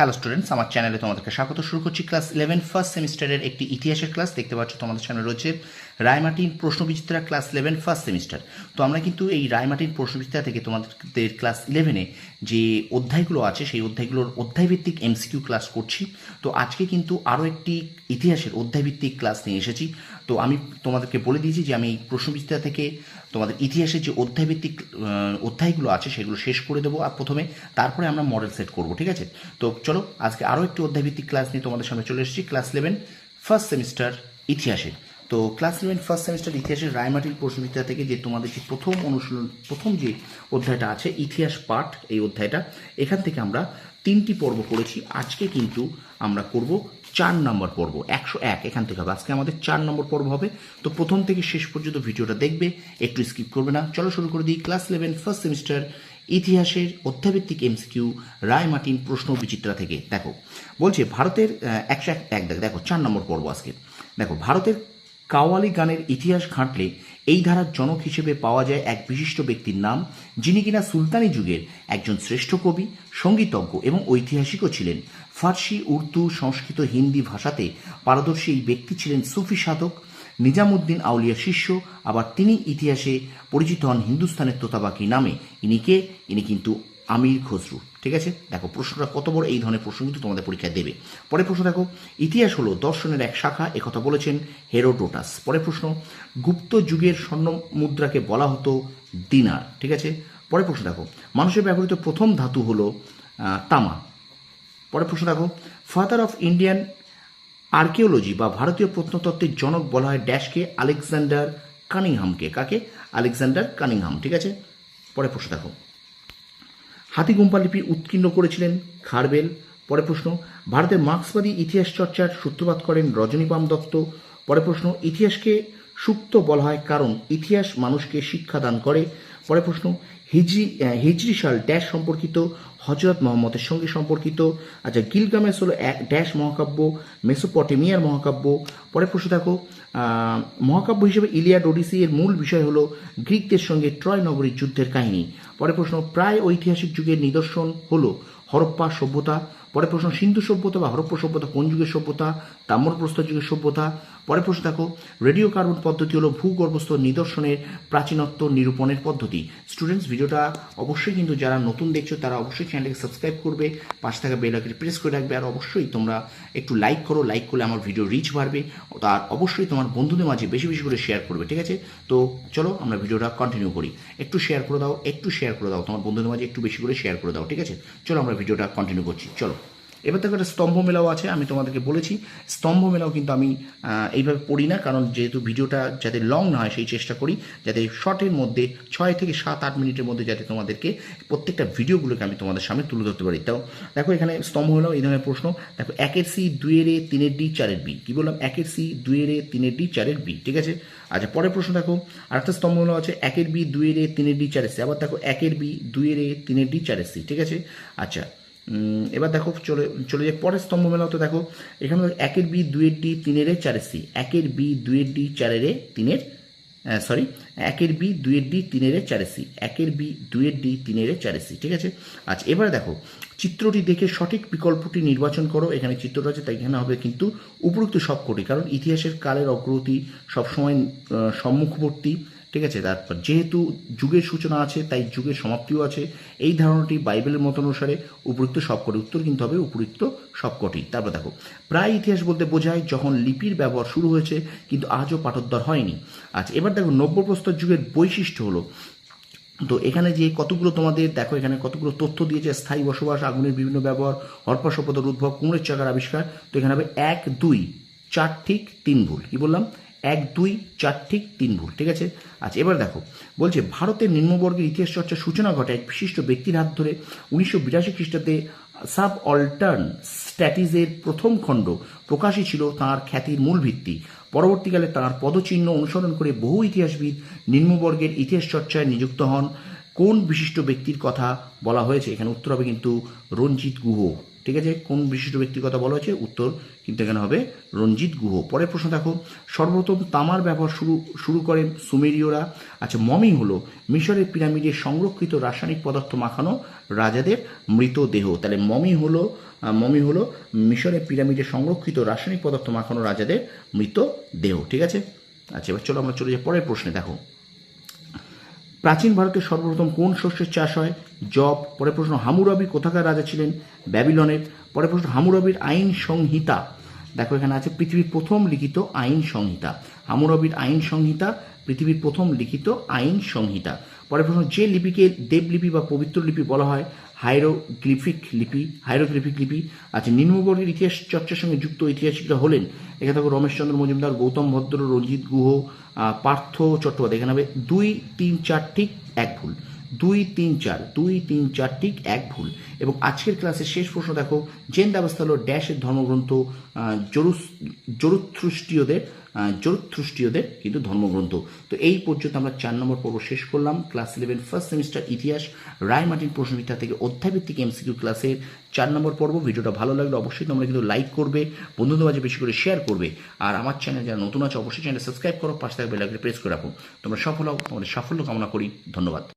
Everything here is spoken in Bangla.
হ্যালো স্টুডেন্টস, আমার চ্যানেলে তোমাদেরকে স্বাগত। শুরু করছি ক্লাস 11 ফার্স্ট সেমিস্টারের একটি ইতিহাসের ক্লাস। দেখতে পাচ্ছ তোমাদের সামনে রয়েছে রায়মার্টিন প্রশ্নবিচিত্রা ক্লাস 11 ফার্স্ট সেমিস্টার। তো আমরা কিন্তু এই রায়মার্টিন প্রশ্নবিচিত্রা থেকে তোমাদের ক্লাস 11-এ যে অধ্যায়গুলো আছে সেই অধ্যায়গুলোর অধ্যায়ভিত্তিক এমসিকিউ ক্লাস করছি। তো আজকে কিন্তু আরও একটি ইতিহাসের অধ্যায়ভিত্তিক ক্লাস নিয়ে এসেছি। তো আমি তোমাদেরকে বলে দিয়েছি যে আমি এই প্রশ্নবিচিত্রা থেকে তোমাদের ইতিহাসের যে অধ্যায়ভিত্তিক অধ্যায়গুলো আছে সেগুলো শেষ করে দেবো আর প্রথমে, তারপরে আমরা মডেল সেট করব, ঠিক আছে? তো চলো আজকে আরও একটি অধ্যায়ভিত্তিক ক্লাস নিয়ে তোমাদের সামনে চলে এসেছি, ক্লাস 11 ফার্স্ট সেমিস্টার ইতিহাসের। তো ক্লাস 11 ফার্স্ট সেমিস্টার ইতিহাসের রায়মার্টিন প্রশ্নবিচিত্রা থেকে যে তোমাদের যে প্রথম যে অধ্যায়টা আছে ইতিহাস পাঠ, এই অধ্যায়টা এখান থেকে আমরা 3টি পর্ব করেছি। আজকে কিন্তু আমরা করব 4 নম্বর পর্ব, 101 এখান থেকে হবে। আজকে আমাদের 4 নম্বর পর্ব হবে। তো প্রথম থেকে শেষ পর্যন্ত ভিডিওটা দেখবে, একটু স্কিপ করবে না। চলো শুরু করে দিই ক্লাস 11 ফার্স্ট সেমিস্টার ইতিহাসের অধ্যায়ভিত্তিক এমসিকিউ রায়মার্টিন প্রশ্ন বিচিত্রা থেকে। দেখো বলছে ভারতের 101 দেখো 4 নম্বর পর্ব আজকে। দেখো, ভারতের কাওয়ালি গানের ইতিহাস ঘাঁটলে এই ধারার জনক হিসেবে পাওয়া যায় এক বিশিষ্ট ব্যক্তির নাম, যিনি কিনা সুলতানি যুগের একজন শ্রেষ্ঠ কবি, সঙ্গীতজ্ঞ এবং ঐতিহাসিকও ছিলেন। ফার্সি, উর্দু, সংস্কৃত, হিন্দি ভাষাতে পারদর্শী এই ব্যক্তি ছিলেন সুফি সাধক নিজামুদ্দিন আউলিয়ার শিষ্য। আবার তিনি ইতিহাসে পরিচিত হন হিন্দুস্তানের তোতাবাকি নামে। ইনি কিন্তু আমির খসরু, ঠিক আছে? দেখো প্রশ্নটা কত বড়, এই ধরনের প্রশ্ন কিন্তু তোমাদের পরীক্ষায় দেবে। পরের প্রশ্ন দেখো, ইতিহাস হলো দর্শনের এক শাখা, একথা বলেছেন হেরোডোটাস। পরের প্রশ্ন, গুপ্ত যুগের স্বর্ণ মুদ্রাকে বলা হতো দিনার, ঠিক আছে? পরের প্রশ্ন দেখো, মানুষের ব্যবহৃত প্রথম ধাতু হলো তামা। পরের প্রশ্ন দেখো, ফাদার অফ ইন্ডিয়ান আর্কিওলজি বা ভারতীয় প্রত্নতত্ত্বের জনক বলা হয় ড্যাশকে, আলেকজান্ডার কানিংহামকে। কাকে? আলেকজান্ডার কানিংহাম, ঠিক আছে? পরের প্রশ্ন দেখো, হাতিগুম্পা লিপি উৎকীর্ণ করেছিলেন খারবেল। পরের প্রশ্ন, ভারতের মার্ক্সবাদী ইতিহাস চর্চার সূত্রপাত করেন রজনীপাম দত্ত। পরের প্রশ্ন, ইতিহাসকে সুপ্ত বলা হয় কারণ ইতিহাস মানুষকে শিক্ষা দান করে। পরের প্রশ্ন, হিজরি সাল ড্যাশ সম্পর্কিত, হজরত মোহাম্মদের সঙ্গে সম্পর্কিত। আচ্ছা, গিলগামেশ হলো এক ড্যাশ মহাকাব্য, মেসোপটেমিয়ার মহাকাব্য। পরের প্রশ্ন দেখো, মহাকাব্য হিসেবে ইলিয়াড ওডিসি এর মূল বিষয় হলো গ্রিকদের সঙ্গে ট্রয় নগরীর যুদ্ধের কাহিনী। পরের প্রশ্ন, প্রায় ঐতিহাসিক যুগের নিদর্শন হলো হরপ্পা সভ্যতা। পরের প্রশ্ন, সিন্ধু সভ্যতা বা হরপ্পা সভ্যতা কোন যুগের সভ্যতা? তাম্রপ্রস্তর যুগের সভ্যতা। পরের প্রশ্ন দেখো, রেডিও কার্বন পদ্ধতি হলো ভূগর্ভস্থ নিদর্শনের প্রাচীনত্ব নিরূপণের পদ্ধতি। স্টুডেন্টস, ভিডিওটা অবশ্যই কিন্তু যারা নতুন দেখছো তারা অবশ্যই চ্যানেলকে সাবস্ক্রাইব করবে, পাশে থাকা বেল আইকনটি প্রেস করে রাখবে, আর অবশ্যই তোমরা একটু লাইক করো। লাইক করলে আমার ভিডিও রিচ বাড়বে, আর অবশ্যই তোমার বন্ধুদের মাঝে বেশি বেশি করে শেয়ার করবে, ঠিক আছে? তো চলো আমরা ভিডিওটা কন্টিনিউ করি। একটু শেয়ার করে দাও, তোমার বন্ধুদের মাঝে একটু বেশি করে শেয়ার করে দাও, ঠিক আছে? চলো আমরা ভিডিওটা কন্টিনিউ করছি। চলো, এবার দেখো একটা স্তম্ভ মেলাও আছে। আমি তোমাদেরকে বলেছি স্তম্ভ মেলাও কিন্তু আমি এইভাবে পড়ি না, কারণ যেহেতু ভিডিওটা যাতে লং না হয় সেই চেষ্টা করি, যাতে শর্টের মধ্যে 6 থেকে 7-8 মিনিটের মধ্যে যাতে তোমাদেরকে প্রত্যেকটা ভিডিওগুলোকে আমি তোমাদের সামনে তুলে ধরতে পারি। তাও দেখো এখানে স্তম্ভ মেলাও এই ধরনের প্রশ্ন। দেখো 1-এর সি, 2-এর এ, 3-এর ডি, 4-এর বি। কী বললাম? 1-এর সি, 2-এর এ, 3-এর ডি, 4-এর বি, ঠিক আছে? আচ্ছা, পরের প্রশ্ন দেখো, আরেকটা স্তম্ভ মেলাও আছে 1-এর বি, 2-এর এ, 3-এর ডি, 4-এর সি। আবার দেখো 1-এর বি, 2-এর এ, 3-এর ডি, 4-এর সি, ঠিক আছে? আচ্ছা, এবার দেখো চলে যাই পরের স্তম্ভ মেলাও। তো দেখো এখানে 1-এর বি, 2-এর ডি, 3-এর এ, 4-এর সি। 1-এর বি, 2-এর ডি, 4-এর এ, 3-এর 1-এর বি, 2-এর ডি, 3-এর এ, 4-এর সি। 1-এর বি, 2-এর ডি, 3-এর এ, 4-এর সি, ঠিক আছে? আচ্ছা, এবারে দেখো চিত্রটি দেখে সঠিক বিকল্পটি নির্বাচন করো। এখানে চিত্রটা আছে, তাই এখানে হবে কিন্তু উপরোক্ত সবকটি, কারণ ইতিহাসের কালের অগ্রগতি সবসময় সম্মুখবর্তী, ঠিক আছে? তারপর যেহেতু যুগের সূচনা আছে তাই যুগের সমাপ্তিও আছে। এই ধারণাটি বাইবেলের মত অনুসারে উপযুক্ত সবকটি। উত্তর কিন্তু হবে উপযুক্ত সবকটি। তারপর দেখো, প্রায় ইতিহাস বলতে বোঝায় যখন লিপির ব্যবহার শুরু হয়েছে কিন্তু আজও পাঠোদ্ধার হয়নি। আচ্ছা, এবার দেখো নব্যপ্রস্তর যুগের বৈশিষ্ট্য হলো, তো এখানে যে কতগুলো তোমাদের দেখো এখানে কতগুলো তথ্য দিয়েছে, স্থায়ী বসবাস, আগুনের বিভিন্ন ব্যবহার, হরপ্পা সভ্যতার উদ্ভব, কুমোরের চাকার আবিষ্কার। তো এখানে হবে 1, 2, 4 ঠিক 3 ভুল। কি বললাম? 1, 2, 4 ঠিক 3 ভুল, ঠিক আছে? আচ্ছা, এবার দেখো বলছে ভারতের নিম্নবর্গের ইতিহাস চর্চার সূচনা ঘটে এক বিশিষ্ট ব্যক্তির হাত ধরে। 1982 খ্রিস্টাব্দে সাব অল্টার্ন স্ট্যাটিজের প্রথম খণ্ড প্রকাশই ছিল তাঁর খ্যাতির মূল ভিত্তি। পরবর্তীকালে তাঁর পদচিহ্ন অনুসরণ করে বহু ইতিহাসবিদ নিম্নবর্গের ইতিহাস চর্চায় নিযুক্ত হন। কোন বিশিষ্ট ব্যক্তির কথা বলা হয়েছে? এখানে উত্তর হবে কিন্তু রঞ্জিত গুহ, ঠিক আছে, কোন বিশিষ্ট ব্যক্তির কথা বলা হয়েছে? উত্তর কিন্তু এখানে হবে রঞ্জিত গুহ। পরের প্রশ্ন দেখো, সর্বপ্রথম তামার ব্যবহার শুরু করেন সুমেরীয়রা। আচ্ছা, মমি হলো মিশরের পিরামিডে সংরক্ষিত রাসায়নিক পদার্থ মাখানো রাজাদের মৃতদেহ। তাহলে মমি হলো মিশরের পিরামিডে সংরক্ষিত রাসায়নিক পদার্থ মাখানো রাজাদের মৃতদেহ। ঠিক আছে। আচ্ছা, এবার চলো আমরা চলে যাই পরের প্রশ্নে। দেখো, প্রাচীন ভারতে সর্বপ্রথম কোন শস্যের চাষ হয়? যব। পরের প্রশ্ন, হামুরাবি কোথাকার রাজা ছিলেন? ব্যাবিলনের। পরের প্রশ্ন, হামুরাবির আইন সংহিতা। দেখো এখানে আছে পৃথিবীর প্রথম লিখিত আইন সংহিতা। হামুরাবির আইন সংহিতা পৃথিবীর প্রথম লিখিত আইন সংহিতা। পরের প্রশ্ন, যে লিপিকে দেবলিপি বা পবিত্র লিপি বলা হয়? হাইরোগ্লিফিক লিপি। আচ্ছা, নিম্নবর্গের ইতিহাস চর্চার সঙ্গে যুক্ত ঐতিহাসিকরা হলেন? এখানে দেখো রমেশচন্দ্র মজুমদার, গৌতম ভদ্র, রঞ্জিত গুহ, পার্থ চট্টোপাধ্যায়। এখানে হবে 2, 3, 4 ঠিক 1 ভুল। 2, 3, 4 ঠিক 1 ভুল। এবং আজকের ক্লাসের শেষ প্রশ্ন দেখো, জেন ব্যবস্থা হলো ড্যাশের ধর্মগ্রন্থ? জরুথ্রুষ্টীয়দের কিন্তু ধর্মগ্রন্থ। তো এই পর্যন্ত আমরা 4 নম্বর পর্ব শেষ করলাম। ক্লাস 11 ফার্স্ট সেমিস্টার ইতিহাস রায়মার্টিন প্রশ্নবিদ্যা থেকে অধ্যায়ভিত্তিক এমসিকিউ ক্লাসের 4 নম্বর পর্ব। ভিডিওটা ভালো লাগলে অবশ্যই তোমরা কিন্তু লাইক করবে, বন্ধুদের মাঝে বেশি করে শেয়ার করবে। আর আমার চ্যানেল যারা নতুন আছে অবশ্যই চ্যানেল সাবস্ক্রাইব করো, পাশে থাকবে বেল আইকনটি প্রেস করে রাখো। তোমরা সফল হও, তোমাদের সাফল্য কামনা করি। ধন্যবাদ।